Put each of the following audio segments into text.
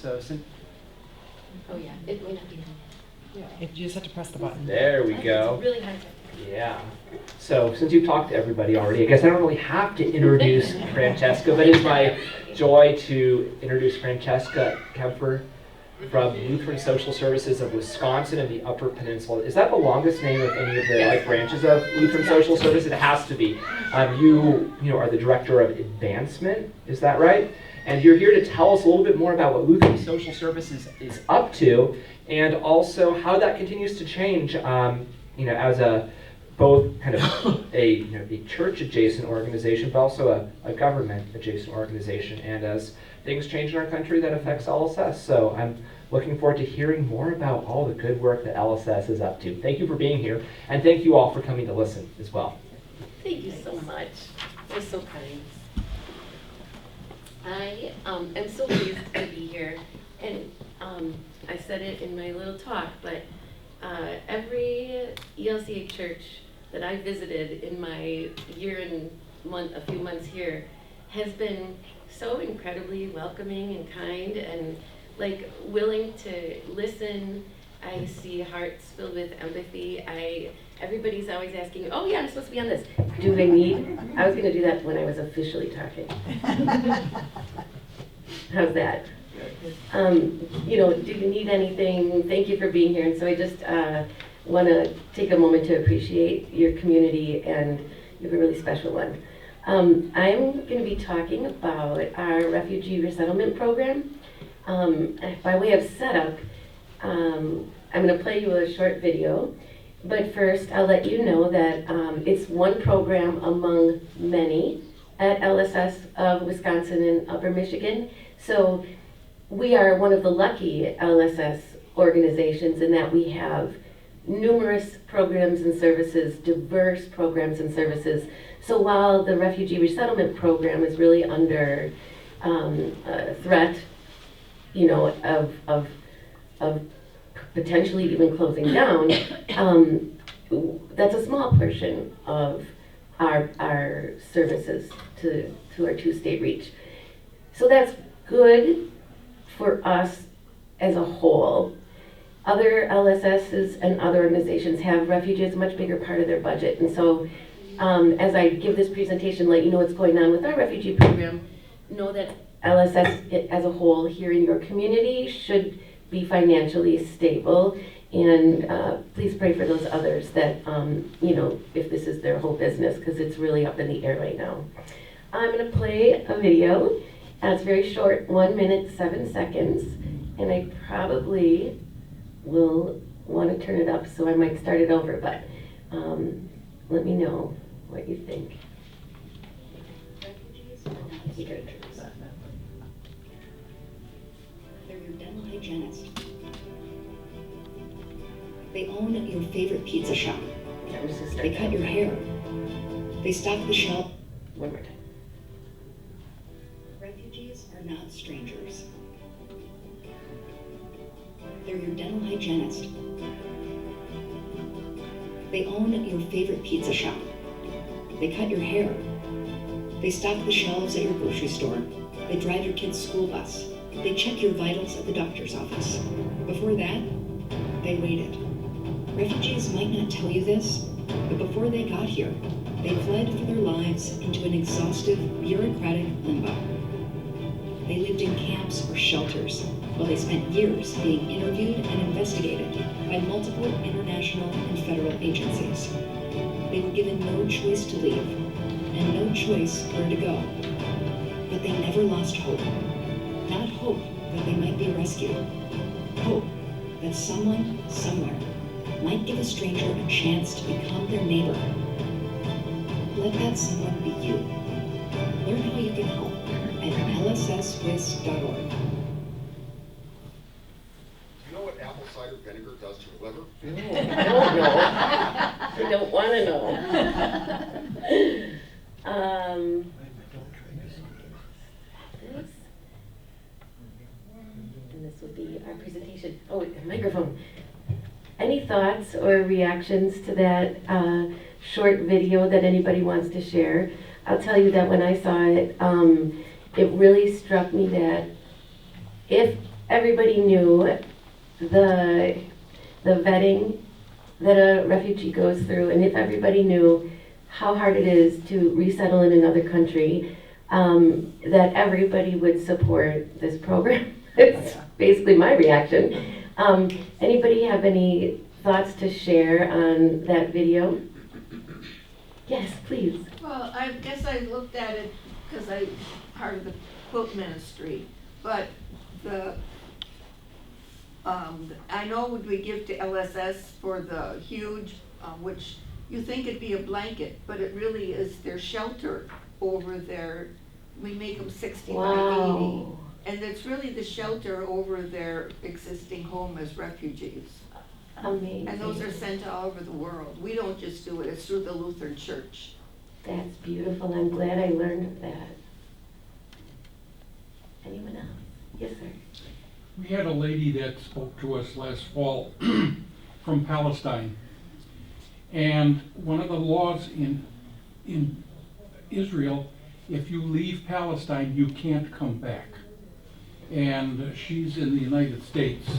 So since Oh yeah, it may not be. You just have to press the button. there we go. It's really hard. Yeah. So since you've talked to everybody already, I guess I don't really have to introduce Francesca, but it's my joy to introduce Francesca Kempfer from Lutheran Social Services of Wisconsin and the Upper Peninsula. Is that the longest name of any of the branches of Lutheran Social Services? It has to be. You are the director of advancement. Is that right? And you're here to tell us a little bit more about what Lutheran Social Services is up to, and also how that continues to change. As a both kind of a church-adjacent organization, but also a government-adjacent organization. And as things change in our country, that affects LSS. So I'm looking forward to hearing more about all the good work that LSS is up to. Thank you for being here, and thank you all for coming to listen as well. Thank you so much. You're so kind. I am so pleased to be here, and I said it in my little talk, but every ELCA church that I visited in my a few months here has been so incredibly welcoming and kind and willing to listen. I see hearts filled with empathy. Everybody's always asking, oh yeah, I'm supposed to be on this. Do they need? I was going to do that when I was officially talking. How's that? Do you need anything? Thank you for being here. And so I just want to take a moment to appreciate your community, and you have a really special one. I'm going to be talking about our refugee resettlement program. By way of setup, I'm going to play you a short video, but first I'll let you know that it's one program among many at LSS of Wisconsin and Upper Michigan. So we are one of the lucky LSS organizations in that we have numerous programs and services, diverse programs and services. So while the refugee resettlement program is really under threat, of potentially even closing down, that's a small portion of our services to our two-state reach. So that's good for us as a whole. Other LSSs and other organizations have refugees as a much bigger part of their budget. And so as I give this presentation, let you know what's going on with our refugee program, know that LSS as a whole here in your community should be financially stable. And please pray for those others that, if this is their whole business, because it's really up in the air right now. I'm going to play a video. It's very short, 1 minute, 7 seconds. And I probably will want to turn it up, so I might start it over, but let me know what you think. Refugees are not strangers. They're your dental hygienist. They own your favorite pizza shop. They cut your hair. They stock the shelf. One more time. Refugees are not strangers. They're your dental hygienist. They own your favorite pizza shop. They cut your hair. They stock the shelves at your grocery store. They drive your kid's school bus. They check your vitals at the doctor's office. Before that, they waited. Refugees might not tell you this, but before they got here, they fled for their lives into an exhaustive, bureaucratic limbo. They lived in camps or shelters, while they spent years being interviewed and investigated by multiple international and federal agencies. They were given no choice to leave, and no choice where to go. But they never lost hope. Not hope that they might be rescued. Hope that someone, somewhere, might give a stranger a chance to become their neighbor. Let that someone be you. Learn how you can help at lsswis.org. Apple cider vinegar does to your liver? No, I don't know. I don't want to know. And this will be our presentation. Oh, a microphone. Any thoughts or reactions to that short video that anybody wants to share? I'll tell you that when I saw it, it really struck me that if everybody knew the vetting that a refugee goes through, and if everybody knew how hard it is to resettle in another country, that everybody would support this program. It's basically my reaction. Anybody have any thoughts to share on that video? Yes, please. Well, I guess I looked at it because I'm part of the quilt ministry, but I know what we give to LSS for the huge, which you think it'd be a blanket, but it really is their shelter over their, we make them 60 by 80. Wow. And it's really the shelter over their existing home as refugees. Amazing. And those are sent all over the world. We don't just do it, it's through the Lutheran Church. That's beautiful. I'm glad I learned of that. Anyone else? Yes, sir. We had a lady that spoke to us last fall from Palestine. And one of the laws in Israel, if you leave Palestine, you can't come back. And she's in the United States,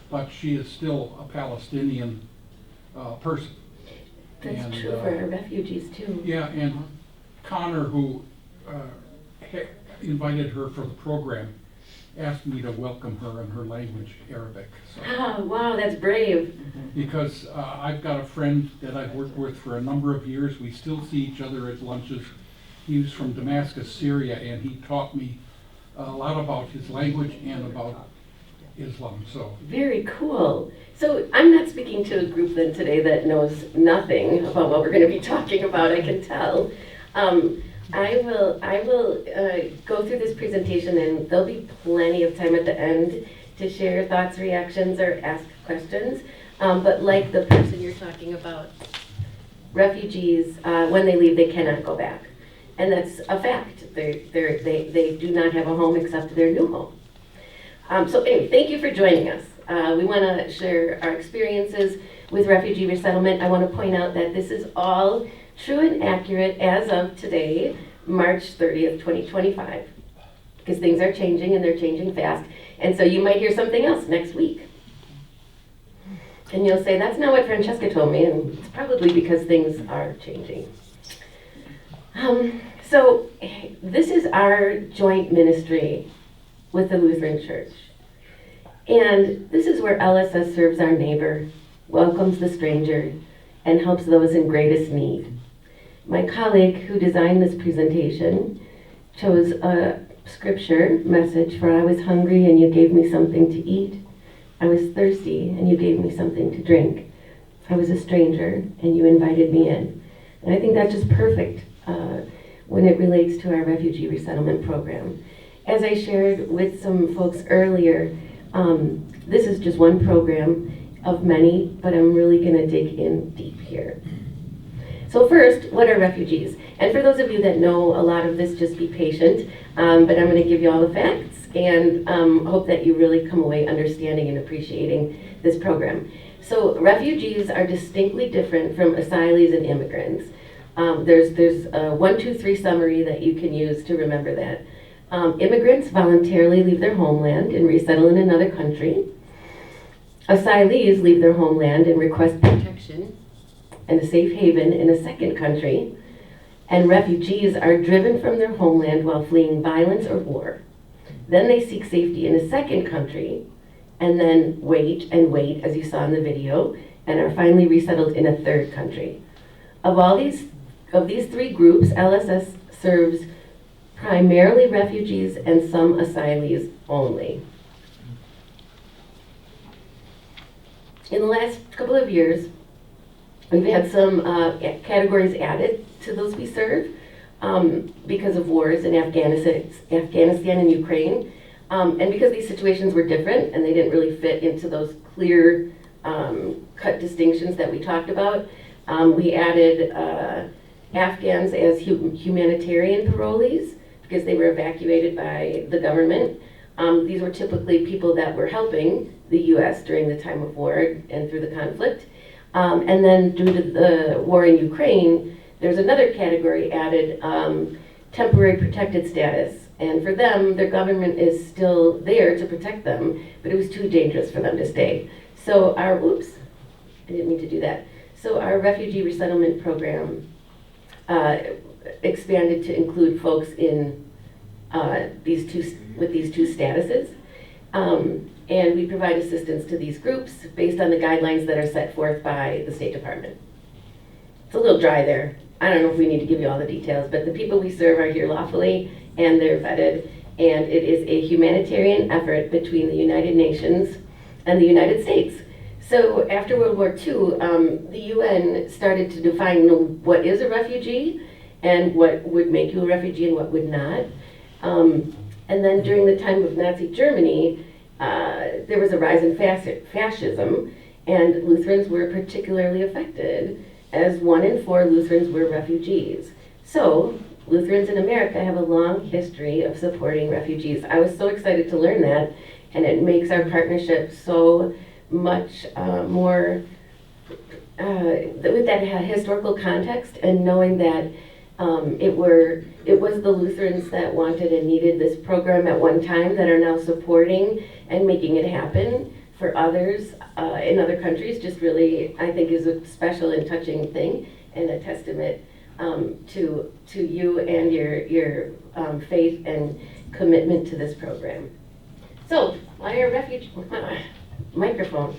but she is still a Palestinian person. That's And, true for our refugees too. Yeah, and Connor, who invited her for the program, asked me to welcome her in her language, Arabic. So, Oh, wow, that's brave. because I've got a friend that I've worked with for a number of years. We still see each other at lunches. He was from Damascus, Syria, and he taught me a lot about his language and about Islam. So Very cool. So I'm not speaking to a group then today that knows nothing about what we're going to be talking about, I can tell. I will go through this presentation, and there'll be plenty of time at the end to share your thoughts, reactions, or ask questions. But like the person you're talking about, refugees, when they leave, they cannot go back. And that's a fact. They do not have a home except their new home. So anyway, thank you for joining us. We want to share our experiences with refugee resettlement. I want to point out that this is all true and accurate as of today, March 30th, 2025, because things are changing and they're changing fast. And so you might hear something else next week. And you'll say, that's not what Francesca told me, and it's probably because things are changing. So this is our joint ministry with the Lutheran Church. And this is where LSS serves our neighbor, welcomes the stranger, and helps those in greatest need. My colleague who designed this presentation chose a scripture message for I was hungry and you gave me something to eat. I was thirsty and you gave me something to drink. I was a stranger and you invited me in. And I think that's just perfect when it relates to our refugee resettlement program. As I shared with some folks earlier, this is just one program of many, but I'm really going to dig in deep here. So first, what are refugees? And for those of you that know a lot of this, just be patient, but I'm going to give you all the facts and hope that you really come away understanding and appreciating this program. So refugees are distinctly different from asylees and immigrants. There's a 1, 2, 3 summary that you can use to remember that. Immigrants voluntarily leave their homeland and resettle in another country. Asylees leave their homeland and request protection and a safe haven in a second country. And refugees are driven from their homeland while fleeing violence or war. Then they seek safety in a second country and then wait and wait, as you saw in the video, and are finally resettled in a third country. Of these 3 groups, LSS serves primarily refugees and some asylees only. In the last couple of years, we've had some categories added to those we serve because of wars in Afghanistan and Ukraine. And because these situations were different and they didn't really fit into those clear cut distinctions that we talked about, we added Afghans as humanitarian parolees because they were evacuated by the government. These were typically people that were helping the U.S. during the time of war and through the conflict. And then due to the war in Ukraine, there's another category added, temporary protected status, And for them, their government is still there to protect them, but it was too dangerous for them to stay. So our, oops, I didn't mean to do that. So our refugee resettlement program expanded to include folks in these two statuses. And we provide assistance to these groups based on the guidelines that are set forth by the State Department. It's a little dry there. I don't know if we need to give you all the details, but the people we serve are here lawfully and they're vetted. And it is a humanitarian effort between the United Nations and the United States. So after World War II, the UN started to define what is a refugee and what would make you a refugee and what would not. And then during the time of Nazi Germany, there was a rise in fascism, and Lutherans were particularly affected, as 1 in 4 Lutherans were refugees. So Lutherans in America have a long history of supporting refugees. I was so excited to learn that, and it makes our partnership so much more with that historical context, and knowing that it was the Lutherans that wanted and needed this program at one time that are now supporting and making it happen for others in other countries. Just really, I think, is a special and touching thing, and a testament to you and your faith and commitment to this program. So, why are refugees? Microphone.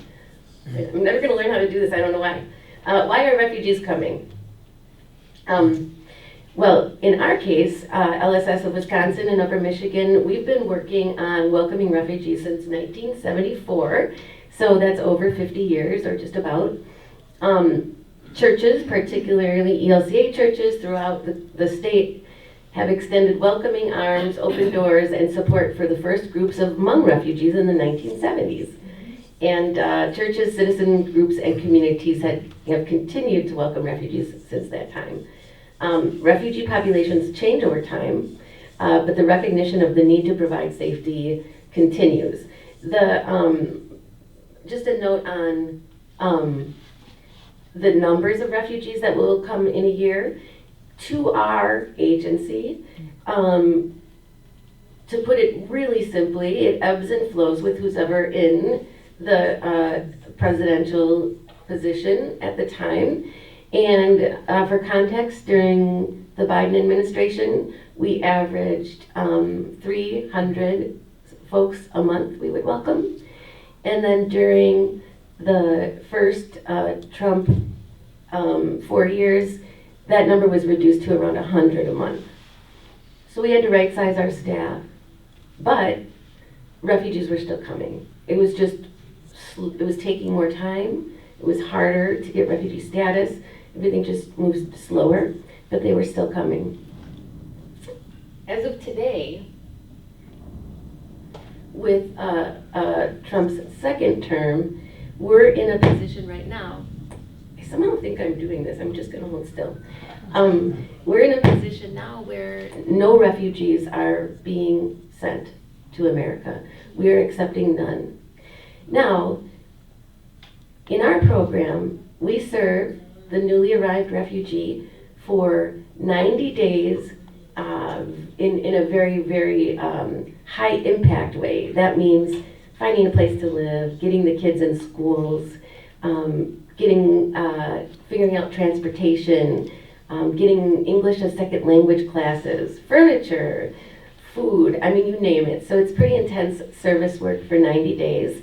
I'm never going to learn how to do this. I don't know why. Why are refugees coming? Well, in our case, LSS of Wisconsin and Upper Michigan, we've been working on welcoming refugees since 1974. So that's over 50 years, or just about. Churches, particularly ELCA churches throughout the state, have extended welcoming arms, open doors, and support for the first groups of Hmong refugees in the 1970s. And churches, citizen groups, and communities have continued to welcome refugees since that time. Refugee populations change over time, but the recognition of the need to provide safety continues. Just a note on the numbers of refugees that will come in a year. To our agency, to put it really simply, it ebbs and flows with who's ever in the presidential position at the time. And for context, during the Biden administration, we averaged 300 folks a month we would welcome. And then during the first Trump 4 years, that number was reduced to around 100 a month. So we had to right size our staff, but refugees were still coming. It was taking more time. It was harder to get refugee status. Everything just moved slower, but they were still coming. As of today, with Trump's second term, we're in a position right now. I somehow think I'm doing this. I'm just going to hold still. We're in a position now where no refugees are being sent to America. We are accepting none. Now, in our program, we serve the newly arrived refugee for 90 days in a very, very high impact way. That means finding a place to live, getting the kids in schools, figuring out transportation, getting English as second language classes, furniture, food, I mean, you name it. So it's pretty intense service work for 90 days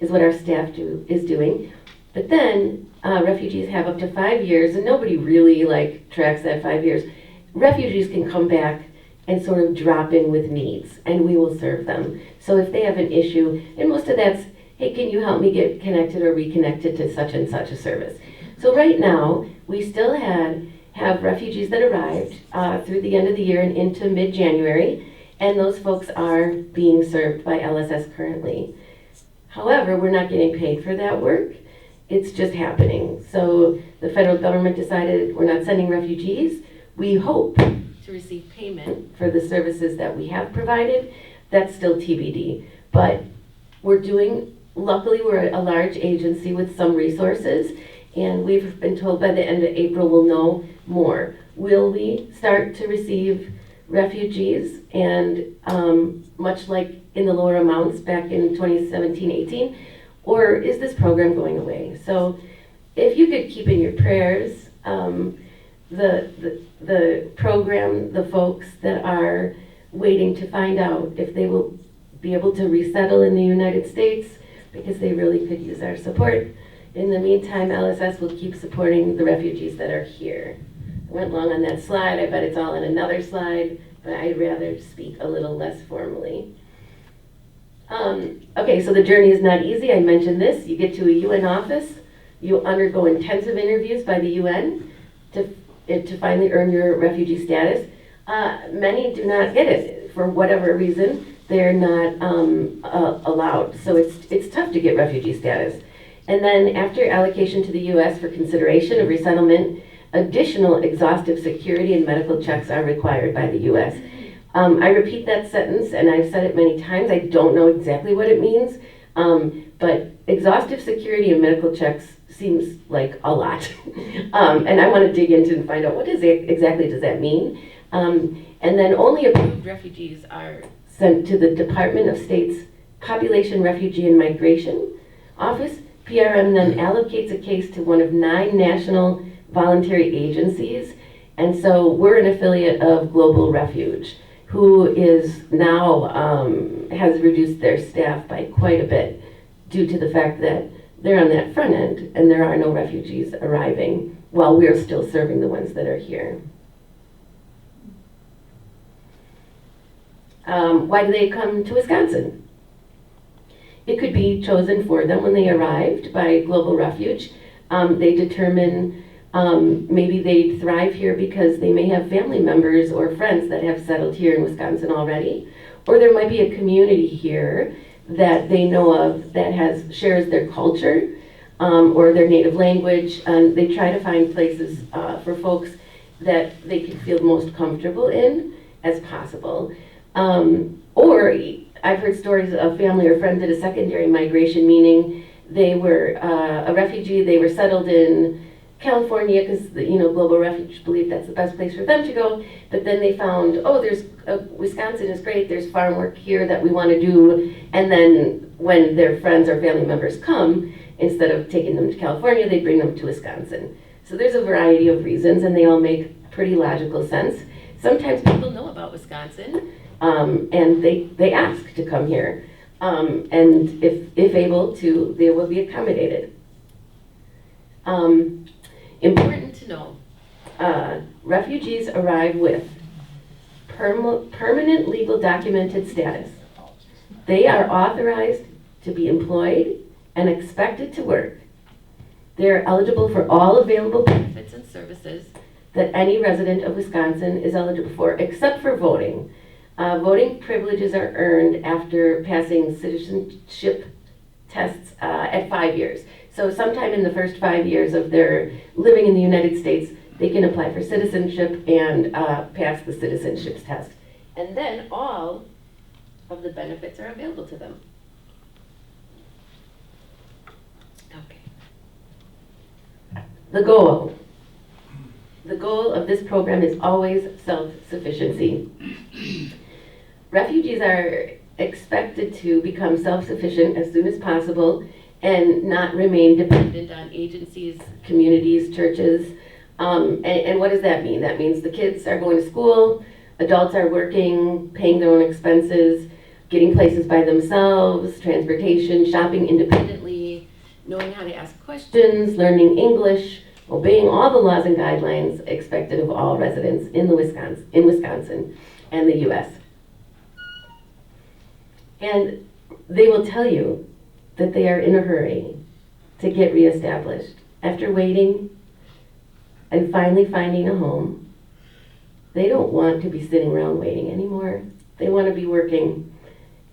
is what our staff is doing. But then refugees have up to 5 years, and nobody really tracks that 5 years. Refugees can come back and sort of drop in with needs, and we will serve them. So if they have an issue, and most of that's, hey, can you help me get connected or reconnected to such and such a service? So right now, we still have refugees that arrived through the end of the year and into mid-January, and those folks are being served by LSS currently. However, we're not getting paid for that work. It's just happening. So the federal government decided we're not sending refugees. We hope to receive payment for the services that we have provided. That's still TBD. But luckily we're a large agency with some resources, and we've been told by the end of April we'll know more. Will we start to receive refugees, and much like in the lower amounts back in 2017-18, or is this program going away? So if you could keep in your prayers the program, the folks that are waiting to find out if they will be able to resettle in the United States, because they really could use our support. In the meantime, LSS will keep supporting the refugees that are here. I went long on that slide. I bet it's all in another slide, but I'd rather speak a little less formally. Okay, so the journey is not easy. I mentioned this. You get to a UN office. You undergo intensive interviews by the UN to finally earn your refugee status. Many do not get it for whatever reason. They're not allowed. So it's tough to get refugee status. And then after allocation to the U.S. for consideration of resettlement, additional exhaustive security and medical checks are required by the U.S. I repeat that sentence, and I've said it many times. I don't know exactly what it means, but exhaustive security and medical checks seems like a lot. And I want to dig into and find out what exactly does that mean. And then only approved refugees are sent to the Department of State's Population, Refugee, and Migration Office. PRM then allocates a case to one of 9 national voluntary agencies. And so we're an affiliate of Global Refuge, who is now, has reduced their staff by quite a bit due to the fact that they're on that front end and there are no refugees arriving while we're still serving the ones that are here. Why do they come to Wisconsin? It could be chosen for them when they arrived by Global Refuge. They determine maybe they thrive here because they may have family members or friends that have settled here in Wisconsin already. Or there might be a community here that they know of that shares their culture or their native language. And they try to find places for folks that they can feel most comfortable in as possible. Or I've heard stories of family or friends did a secondary migration, meaning they were a refugee, they were settled in California because Global Refuge believed that's the best place for them to go, but then they found, Wisconsin is great, there's farm work here that we want to do, and then when their friends or family members come, instead of taking them to California, they bring them to Wisconsin. So there's a variety of reasons, and they all make pretty logical sense. Sometimes people know about Wisconsin, and they ask to come here. And if able to, they will be accommodated. Important to know, refugees arrive with permanent legal documented status. They are authorized to be employed and expected to work. They are eligible for all available benefits and services that any resident of Wisconsin is eligible for, except for voting. Voting privileges are earned after passing citizenship tests at 5 years. So sometime in the first 5 years of their living in the United States, they can apply for citizenship and pass the citizenship test. And then all of the benefits are available to them. Okay. The goal of this program is always self-sufficiency. Refugees are expected to become self-sufficient as soon as possible and not remain dependent on agencies, communities, churches. And what does that mean? That means the kids are going to school, adults are working, paying their own expenses, getting places by themselves, transportation, shopping independently, knowing how to ask questions, learning English, obeying all the laws and guidelines expected of all residents in Wisconsin and the U.S. And they will tell you that they are in a hurry to get reestablished. After waiting and finally finding a home, they don't want to be sitting around waiting anymore. They want to be working,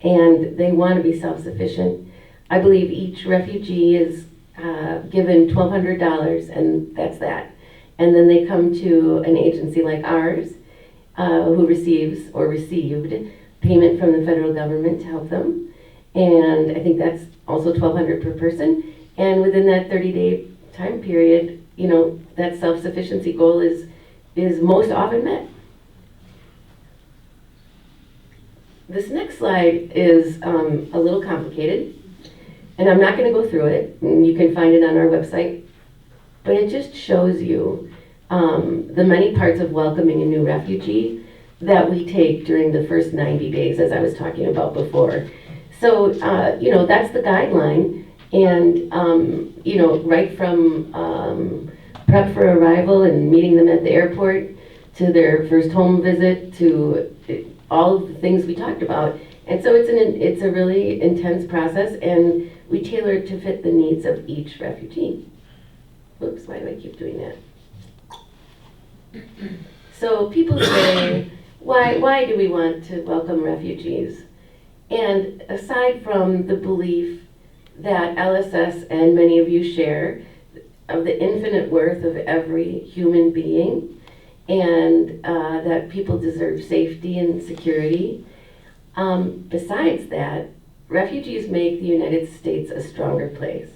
and they want to be self-sufficient. I believe each refugee is given $1,200, and that's that. And then they come to an agency like ours, who receives or received payment from the federal government to help them. And I think that's also $1,200 per person. And within that 30-day time period, that self-sufficiency goal is most often met. This next slide is a little complicated, and I'm not going to go through it. You can find it on our website, but it just shows you the many parts of welcoming a new refugee that we take during the first 90 days, as I was talking about before. So, that's the guideline, and, right from prep for arrival and meeting them at the airport to their first home visit to all of the things we talked about. And so it's a really intense process, and we tailor it to fit the needs of each refugee. Oops, why do I keep doing that? So people say, why do we want to welcome refugees? And aside from the belief that LSS and many of you share of the infinite worth of every human being, and that people deserve safety and security, besides that, refugees make the United States a stronger place.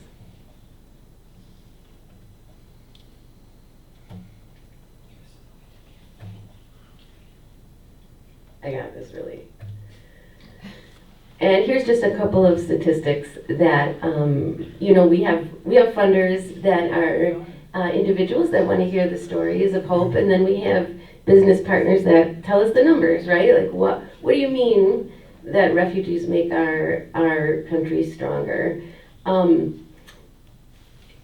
I got this really. And here's just a couple of statistics that, we have funders that are individuals that want to hear the stories of hope, and then we have business partners that tell us the numbers, right? Like, what do you mean that refugees make our country stronger?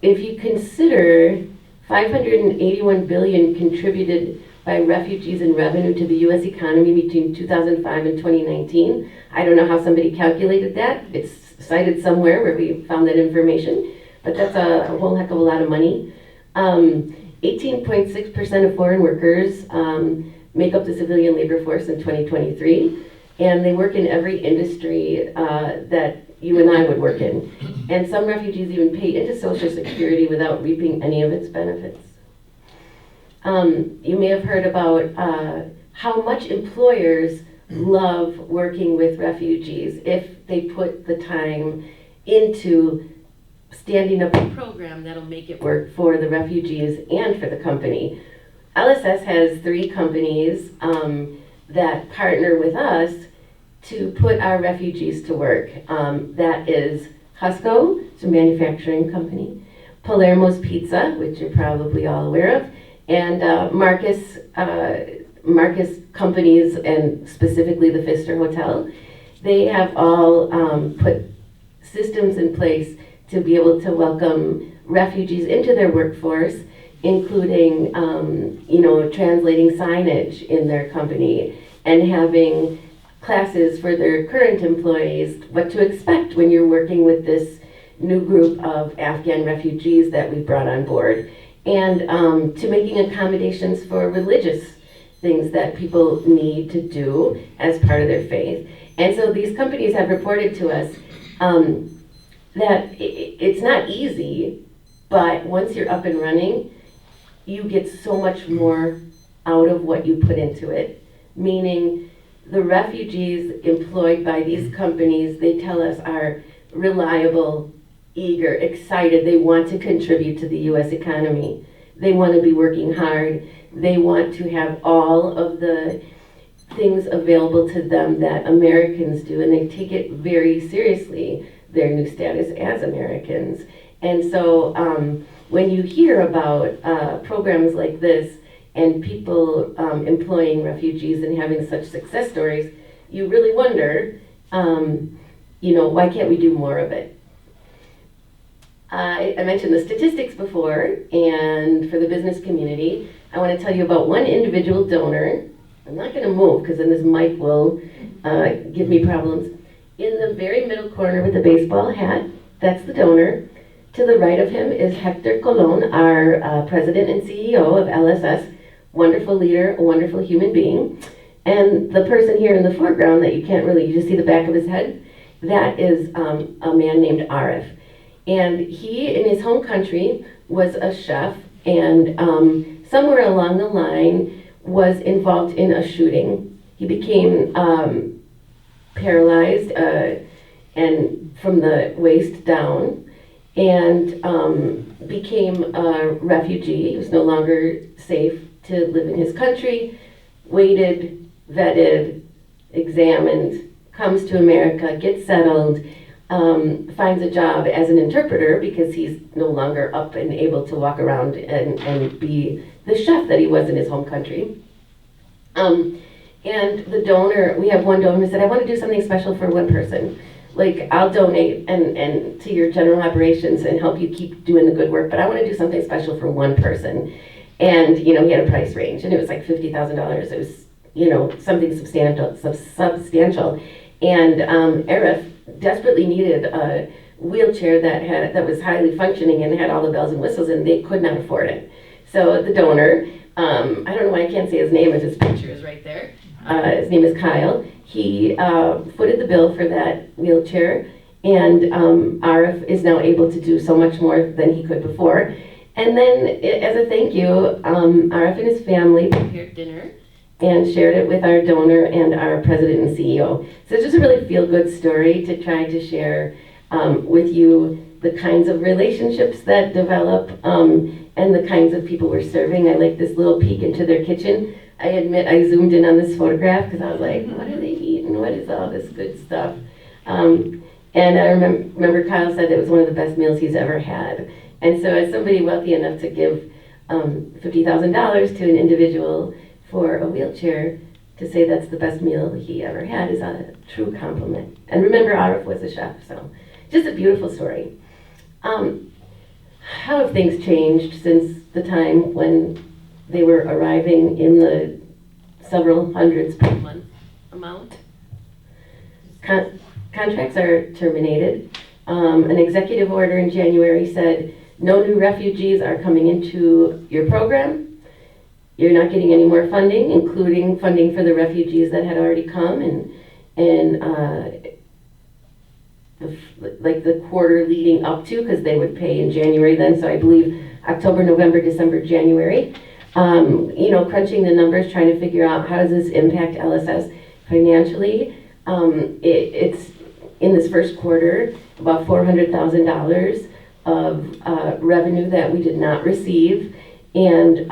If you consider 581 billion contributed by refugees in revenue to the U.S. economy between 2005 and 2019. I don't know how somebody calculated that. It's cited somewhere where we found that information, but that's a whole heck of a lot of money. 18.6% of foreign workers make up the civilian labor force in 2023, and they work in every industry that you and I would work in. And some refugees even pay into Social Security without reaping any of its benefits. You may have heard about how much employers love working with refugees if they put the time into standing up a program that'll make it work for the refugees and for the company. LSS has 3 companies that partner with us to put our refugees to work. That is Husco, it's a manufacturing company, Palermo's Pizza, which you're probably all aware of, and Marcus companies, and specifically the Pfister Hotel. They have all put systems in place to be able to welcome refugees into their workforce, including translating signage in their company and having classes for their current employees, what to expect when you're working with this new group of Afghan refugees that we brought on board, and to making accommodations for religious things that people need to do as part of their faith. And so these companies have reported to us that it's not easy, but once you're up and running, you get so much more out of what you put into it, meaning the refugees employed by these companies, they tell us, are reliable, eager, excited. They want to contribute to the U.S. economy. They want to be working hard. They want to have all of the things available to them that Americans do, and they take it very seriously, their new status as Americans. And so when you hear about programs like this and people employing refugees and having such success stories, you really wonder, why can't we do more of it? I mentioned the statistics before, and for the business community, I want to tell you about one individual donor. I'm not going to move because then this mic will give me problems. In the very middle corner with the baseball hat, that's the donor. To the right of him is Hector Colon, our president and CEO of LSS. Wonderful leader, a wonderful human being. And the person here in the foreground that you can't really, you just see the back of his head, that is a man named Arif. And he, in his home country, was a chef, and somewhere along the line was involved in a shooting. He became paralyzed and from the waist down, and became a refugee. He was no longer safe to live in his country, waited, vetted, examined, comes to America, gets settled, finds a job as an interpreter because he's no longer up and able to walk around and be the chef that he was in his home country. And the donor, we have one donor who said, I want to do something special for one person. Like, I'll donate and to your general operations and help you keep doing the good work, but I want to do something special for one person. And, he had a price range, and it was like $50,000. It was, something substantial. And Arif desperately needed a wheelchair that was highly functioning and had all the bells and whistles, and they could not afford it. So the donor, I don't know why I can't say his name if his picture is right there. His name is Kyle. He footed the bill for that wheelchair, and Arif is now able to do so much more than he could before. And then, as a thank you, Arif and his family prepared dinner and shared it with our donor and our president and CEO. So it's just a really feel-good story to try to share with you the kinds of relationships that develop and the kinds of people we're serving. I like this little peek into their kitchen. I admit I zoomed in on this photograph because I was like, what are they eating? What is all this good stuff? And I remember Kyle said it was one of the best meals he's ever had. And so as somebody wealthy enough to give $50,000 to an individual for a wheelchair, to say that's the best meal he ever had is a true compliment. And remember, Arif was a chef, so just a beautiful story. How have things changed since the time when they were arriving in the several hundreds per month amount? Contracts are terminated. An executive order in January said, no new refugees are coming into your program. You're not getting any more funding, including funding for the refugees that had already come like the quarter leading up to, because they would pay in January then, so I believe October, November, December, January. Crunching the numbers, trying to figure out how does this impact LSS financially. It's in this first quarter, about $400,000 of revenue that we did not receive, and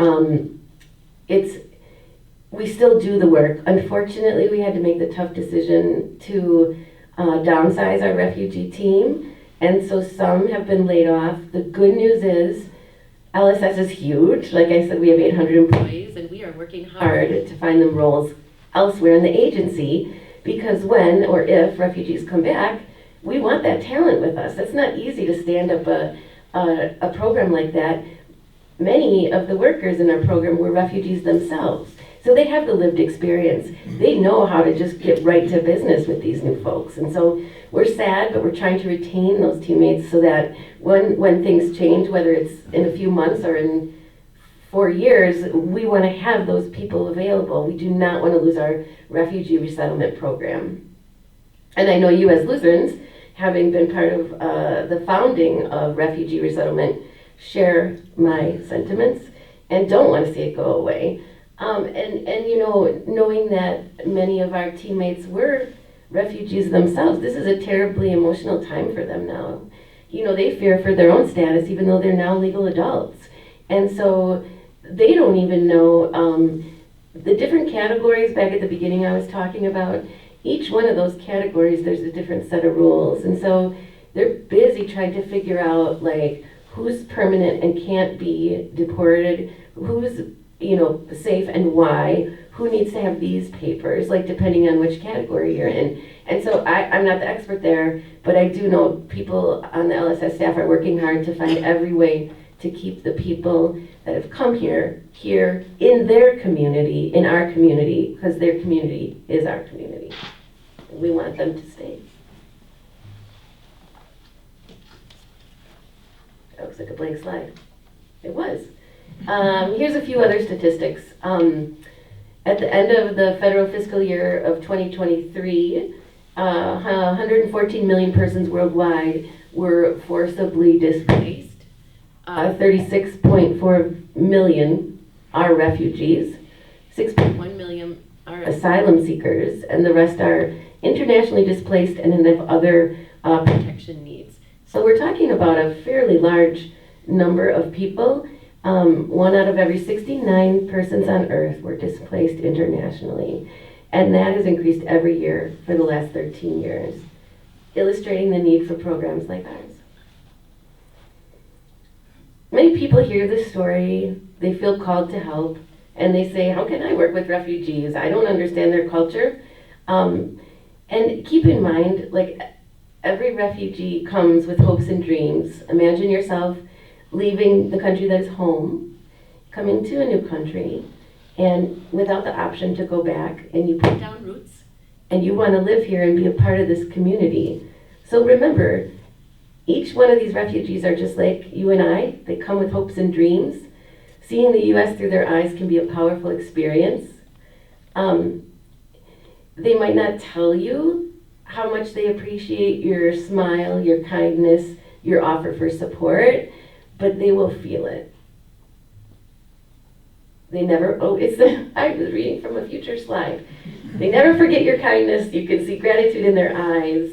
we still do the work. Unfortunately, we had to make the tough decision to downsize our refugee team, and so some have been laid off. The good news is LSS is huge. Like I said, we have 800 employees, and we are working hard to find them roles elsewhere in the agency, because when or if refugees come back, we want that talent with us. It's not easy to stand up a program like that. Many of the workers in our program were refugees themselves, so they have the lived experience. They know how to just get right to business with these new folks. And so we're sad, but we're trying to retain those teammates so that when things change, whether it's in a few months or in 4 years, we want to have those people available. We do not want to lose our refugee resettlement program. And I know you as Lutherans, having been part of the founding of refugee resettlement, share my sentiments and don't want to see it go away. Knowing that many of our teammates were refugees themselves, this is a terribly emotional time for them now. They fear for their own status, even though they're now legal adults. And so they don't even know the different categories. Back at the beginning I was talking about, each one of those categories, there's a different set of rules. And so they're busy trying to figure out, like, who's permanent and can't be deported, who's safe and why, who needs to have these papers, like depending on which category you're in. And so I'm not the expert there, but I do know people on the LSS staff are working hard to find every way to keep the people that have come here in their community, in our community, because their community is our community. We want them to stay. That looks like a blank slide. It was. Here's a few other statistics. At the end of the federal fiscal year of 2023, 114 million persons worldwide were forcibly displaced. 36.4 million are refugees. 6.1 million are asylum seekers, and the rest are internationally displaced and have other protection needs. So we're talking about a fairly large number of people. 1 out of every 69 persons on earth were displaced internationally. And that has increased every year for the last 13 years, illustrating the need for programs like ours. Many people hear this story, they feel called to help, and they say, how can I work with refugees? I don't understand their culture. And keep in mind, like, every refugee comes with hopes and dreams. Imagine yourself leaving the country that is home, coming to a new country, and without the option to go back, and you put down roots, and you want to live here and be a part of this community. So remember, each one of these refugees are just like you and I. They come with hopes and dreams. Seeing the U.S. through their eyes can be a powerful experience. They might not tell you how much they appreciate your smile, your kindness, your offer for support, but they will feel it. They never, I was reading from a future slide. They never forget your kindness. You can see gratitude in their eyes.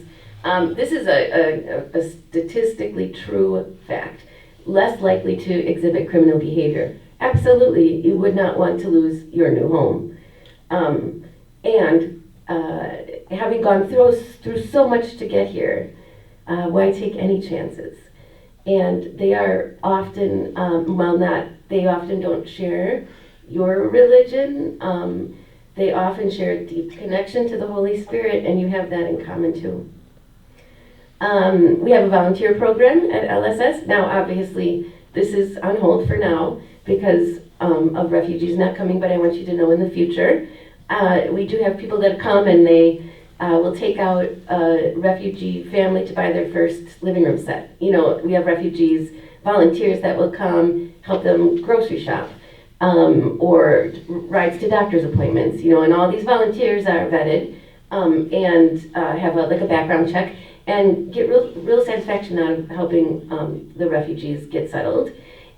This is a statistically true fact. Less likely to exhibit criminal behavior. Absolutely, you would not want to lose your new home. Having gone through so much to get here, why take any chances? And they are often, they often don't share your religion. They often share a deep connection to the Holy Spirit, and you have that in common too. We have a volunteer program at LSS. Now, obviously, this is on hold for now because of refugees not coming, but I want you to know in the future, we do have people that come and they will take out a refugee family to buy their first living room set. You know, we have refugees, volunteers that will come, help them grocery shop, or rides to doctor's appointments, you know, and all these volunteers are vetted and have a background check and get real satisfaction out of helping the refugees get settled.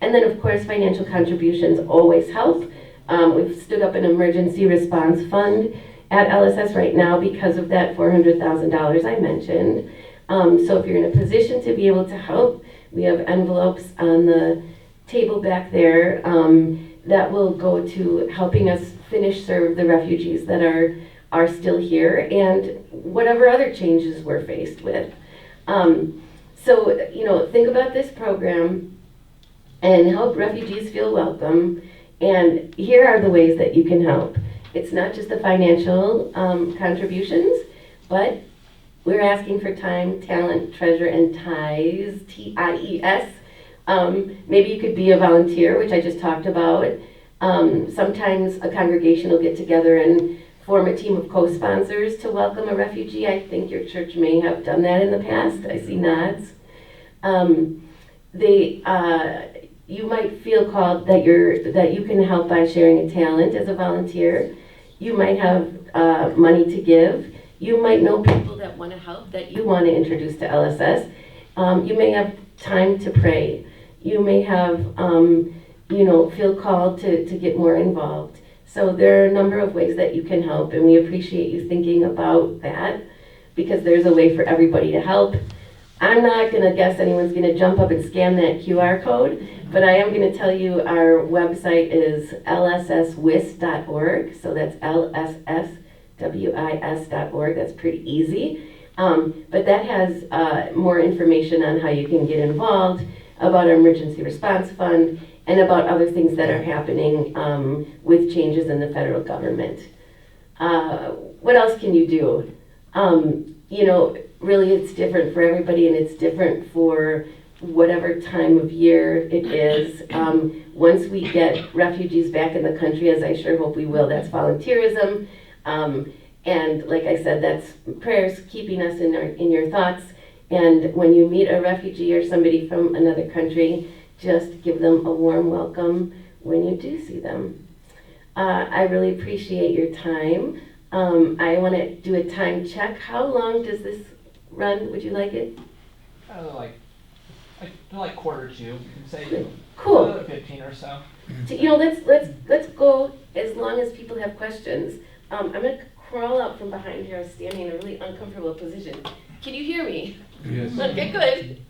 And then, of course, financial contributions always help. We've stood up an emergency response fund at LSS right now because of that $400,000 I mentioned. So if you're in a position to be able to help, we have envelopes on the table back there that will go to helping us finish serve the refugees that are still here and whatever other changes we're faced with. So, you know, think about this program and help refugees feel welcome. And here are the ways that you can help. It's not just the financial contributions, but we're asking for time, talent, treasure, and ties, TIES. Maybe you could be a volunteer, which I just talked about. Sometimes a congregation will get together and form a team of co-sponsors to welcome a refugee. I think your church may have done that in the past. I see nods. You might feel called that you can help by sharing a talent as a volunteer. You might have money to give. You might know people that want to help that you want to introduce to LSS. You may have time to pray. You may have, feel called to get more involved. So there are a number of ways that you can help, and we appreciate you thinking about that because there's a way for everybody to help. I'm not going to guess anyone's going to jump up and scan that QR code, but I am going to tell you our website is lsswis.org, so that's lsswis.org. That's pretty easy. But that has more information on how you can get involved, about our emergency response fund, and about other things that are happening with changes in the federal government. What else can you do? Really it's different for everybody and it's different for whatever time of year it is. Once we get refugees back in the country, as I sure hope we will, that's volunteerism. And like I said, that's prayers keeping us in your thoughts. And when you meet a refugee or somebody from another country, just give them a warm welcome when you do see them. I really appreciate your time. I want to do a time check. How long does this run? Would you like it? Like quarter to. You can say cool. 15 or so. So, let's go as long as people have questions. I'm gonna crawl out from behind here. I'm standing in a really uncomfortable position. Can you hear me? Yes. Okay, good.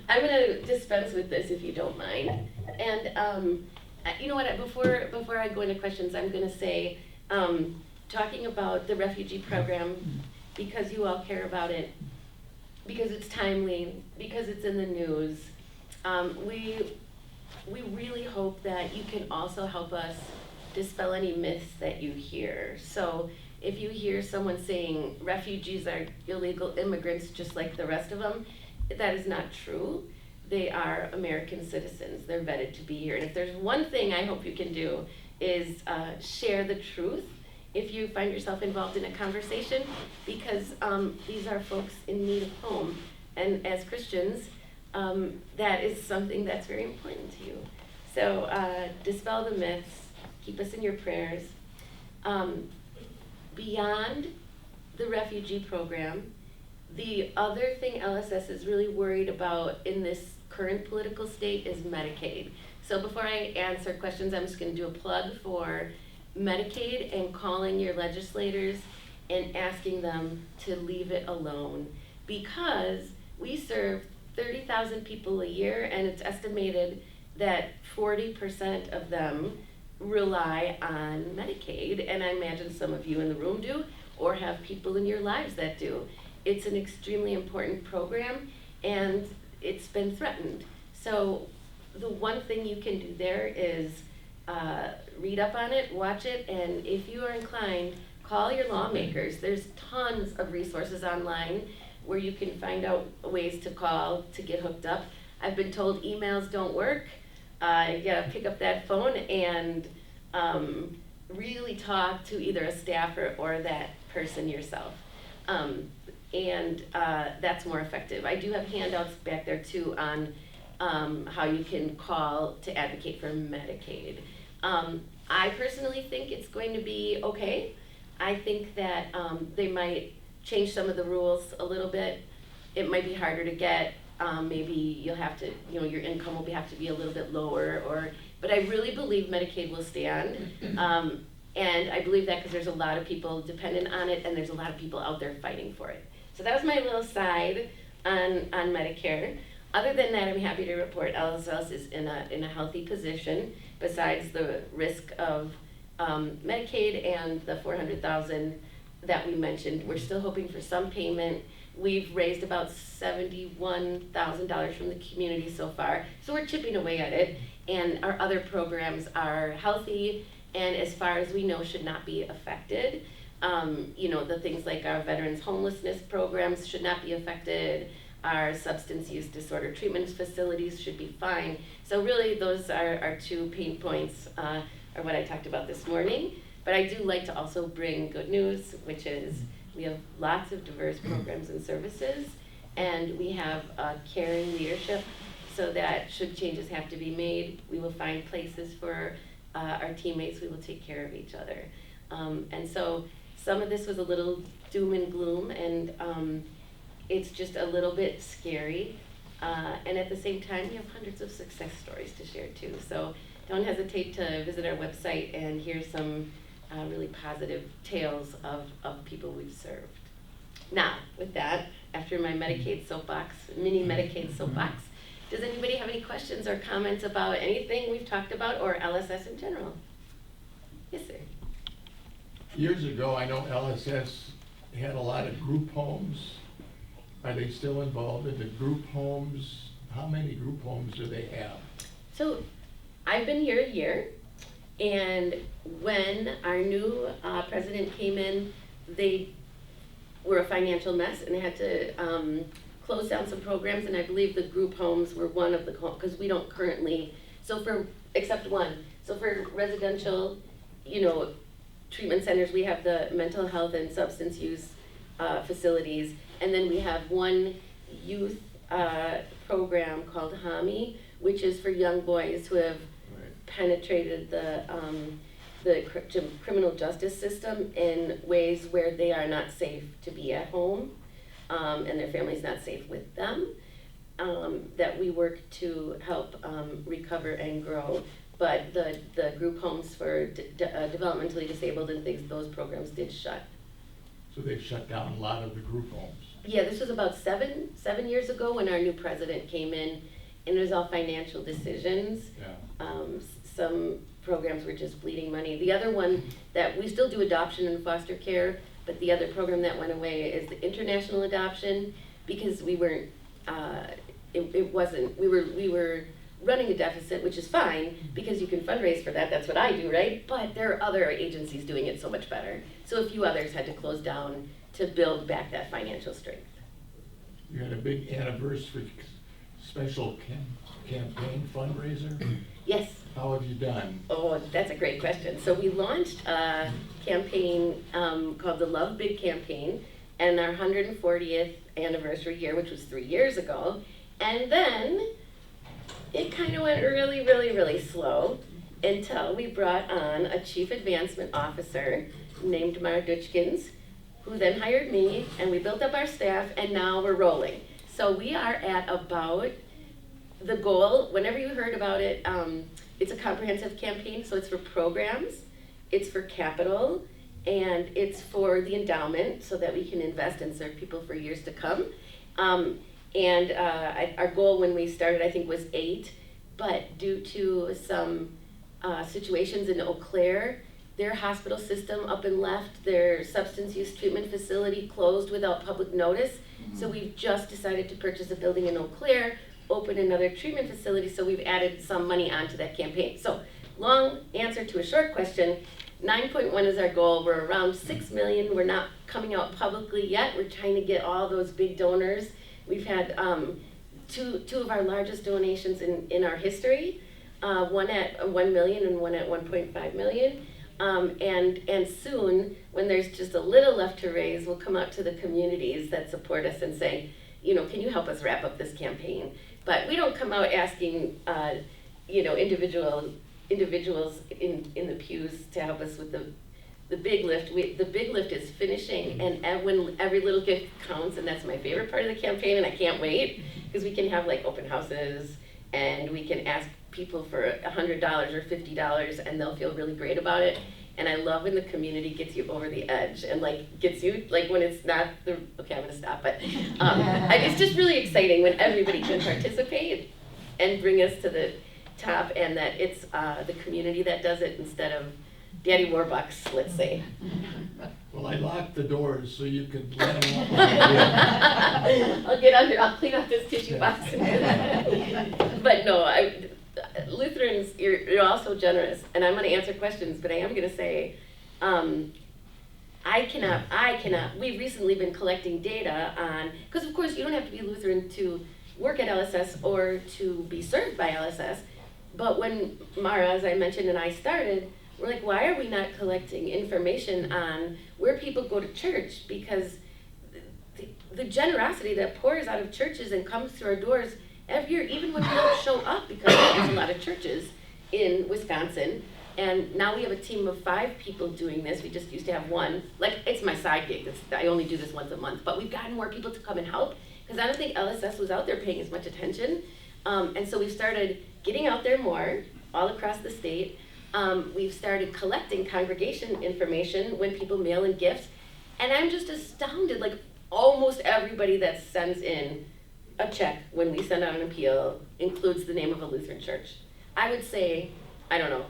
I'm gonna dispense with this if you don't mind. And you know what? Before I go into questions, I'm gonna say talking about the refugee program because you all care about it, because it's timely, because it's in the news. We really hope that you can also help us dispel any myths that you hear. So if you hear someone saying refugees are illegal immigrants just like the rest of them, that is not true. They are American citizens. They're vetted to be here. And if there's one thing I hope you can do is share the truth if you find yourself involved in a conversation, because these are folks in need of home. And as Christians, that is something that's very important to you. So dispel the myths, keep us in your prayers. Beyond the refugee program, the other thing LSS is really worried about in this current political state is Medicaid. So before I answer questions, I'm just going to do a plug for Medicaid and calling your legislators and asking them to leave it alone, because we serve 30,000 people a year, and it's estimated that 40% of them rely on Medicaid, and I imagine some of you in the room do, or have people in your lives that do. It's an extremely important program, and it's been threatened. So the one thing you can do there is read up on it, watch it, and if you are inclined, call your lawmakers. There's tons of resources online where you can find out ways to call to get hooked up. I've been told emails don't work. You gotta pick up that phone and really talk to either a staffer or that person yourself. That's more effective. I do have handouts back there too on how you can call to advocate for Medicaid. I personally think it's going to be okay. I think that they might change some of the rules a little bit. It might be harder to get. Maybe you'll have to, your income will have to be a little bit lower, but I really believe Medicaid will stand. And I believe that because there's a lot of people dependent on it, and there's a lot of people out there fighting for it. So that was my little side on Medicare. Other than that, I'm happy to report LSS is in a healthy position, besides the risk of Medicaid and the $400,000 that we mentioned. We're still hoping for some payment. We've raised about $71,000 from the community so far, so we're chipping away at it. And our other programs are healthy, and as far as we know, should not be affected. The things like our veterans homelessness programs should not be affected. Our substance use disorder treatment facilities should be fine. So really, those are our two pain points, are what I talked about this morning. But I do like to also bring good news, which is we have lots of diverse programs and services, and we have caring leadership, so that should changes have to be made, we will find places for our teammates. We will take care of each other. And so some of this was a little doom and gloom, and it's just a little bit scary. And at the same time, we have hundreds of success stories to share too. So don't hesitate to visit our website and hear some really positive tales of people we've served. Now, with that, after my Medicaid soapbox, mini Medicaid soapbox, does anybody have any questions or comments about anything we've talked about, or LSS in general? Yes, sir. Years ago, I know LSS had a lot of group homes. Are they still involved in the group homes? How many group homes do they have? So I've been here a year, and when our new president came in, they were a financial mess and they had to close down some programs, and I believe the group homes were one of the, because we don't currently, except one. So for residential, treatment centers, we have the mental health and substance use facilities, and then we have one youth program called HAMI, which is for young boys who have penetrated the criminal justice system in ways where they are not safe to be at home, and their family's not safe with them, that we work to help recover and grow. But the group homes for developmentally disabled and things, those programs did shut. So they've shut down a lot of the group homes. Yeah, this was about seven years ago when our new president came in, and it was all financial decisions. Yeah. Some programs were just bleeding money. The other one that we still do adoption and foster care, but the other program that went away is the international adoption, because we weren't, it wasn't, we were running a deficit, which is fine, because you can fundraise for that, that's what I do, right? But there are other agencies doing it so much better. So a few others had to close down to build back that financial strength. You had a big anniversary special campaign fundraiser? Yes. How have you done? Oh, that's a great question. So we launched a campaign called the Love Big Campaign, and our 140th anniversary year, which was 3 years ago. And then it kind of went really, really, really slow until we brought on a chief advancement officer named Mara Dutchkins, who then hired me, and we built up our staff, and now we're rolling. So we are at about the goal. Whenever you heard about it, it's a comprehensive campaign, so it's for programs, it's for capital, and it's for the endowment so that we can invest and serve people for years to come. Our goal when we started, I think, was 8, but due to some situations in Eau Claire, their hospital system up and left, their substance use treatment facility closed without public notice. So we've just decided to purchase a building in Eau Claire, open another treatment facility, so we've added some money onto that campaign. So, long answer to a short question, 9.1 is our goal. We're around 6 million. We're not coming out publicly yet. We're trying to get all those big donors. We've had two of our largest donations in our history, one at 1 million and one at 1.5 million. And soon, when there's just a little left to raise, we'll come out to the communities that support us and say, you know, can you help us wrap up this campaign? But we don't come out asking, individuals in the pews to help us with the big lift. The big lift is finishing, and when every little gift counts, and that's my favorite part of the campaign, and I can't wait, because we can have like open houses, and we can ask people for $100 or $50, and they'll feel really great about it. And I love when the community gets you over the edge and like gets you, like when it's not the, okay, I'm gonna stop, but it's just really exciting when everybody can participate and bring us to the top, and that it's the community that does it instead of Daddy Warbucks, let's say. Well, I locked the doors so you could let them off. I'll get under, I'll clean up this tissue box. But no, Lutherans, you're also generous, and I'm going to answer questions, but I am going to say, I cannot, we've recently been collecting data on, because of course you don't have to be Lutheran to work at LSS or to be served by LSS, but when Mara, as I mentioned, and I started, we're like, why are we not collecting information on where people go to church? Because the generosity that pours out of churches and comes through our doors every year, even when we don't show up, because there's a lot of churches in Wisconsin, and now we have a team of 5 people doing this. We just used to have 1. Like, it's my side gig. I only do this once a month, but we've gotten more people to come and help, because I don't think LSS was out there paying as much attention. And so we've started getting out there more, all across the state. We've started collecting congregation information when people mail in gifts, and I'm just astounded, like almost everybody that sends in a check when we send out an appeal includes the name of a Lutheran church. I would say, I don't know,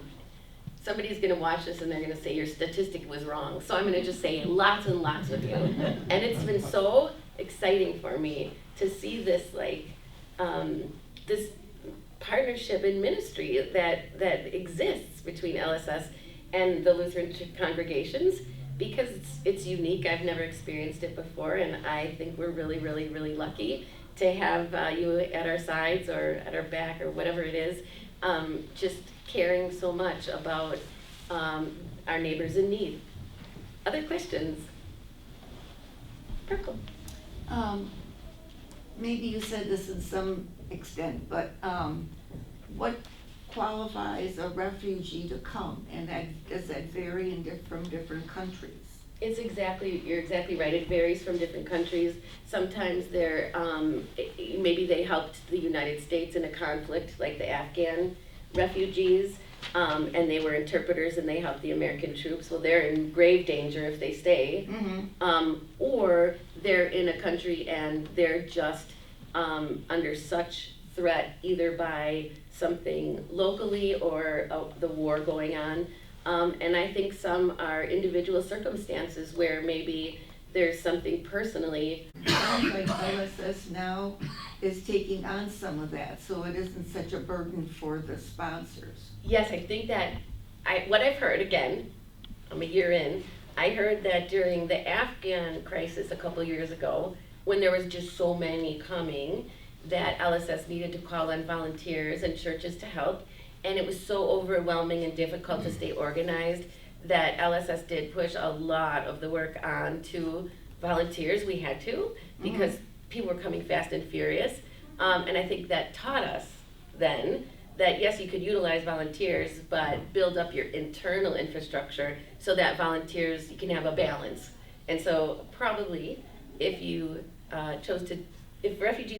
somebody's gonna watch this and they're gonna say your statistic was wrong, so I'm gonna just say lots and lots of you. And it's been so exciting for me to see this, like, this partnership in ministry that exists between LSS and the Lutheran congregations, because it's unique. I've never experienced it before, and I think we're really, really, really lucky to have you at our sides or at our back or whatever it is, just caring so much about our neighbors in need. Other questions? Purple. Maybe you said this in some extent, but what qualifies a refugee to come, and does that vary from different countries? You're exactly right. It varies from different countries. Sometimes they're, maybe they helped the United States in a conflict, like the Afghan refugees, and they were interpreters and they helped the American troops. Well, they're in grave danger if they stay. Mm-hmm. Or they're in a country and they're just under such threat either by something locally or the war going on. And I think some are individual circumstances where maybe there's something personally. Sounds like LSS now is taking on some of that, so it isn't such a burden for the sponsors. Yes, I think that, what I've heard, again, I'm a year in, I heard that during the Afghan crisis a couple years ago, when there was just so many coming, that LSS needed to call on volunteers and churches to help, and it was so overwhelming and difficult to stay organized that LSS did push a lot of the work on to volunteers. We had to, because people were coming fast and furious. And I think that taught us then that yes, you could utilize volunteers, but build up your internal infrastructure so that volunteers, you can have a balance. And so probably if you chose to, if refugees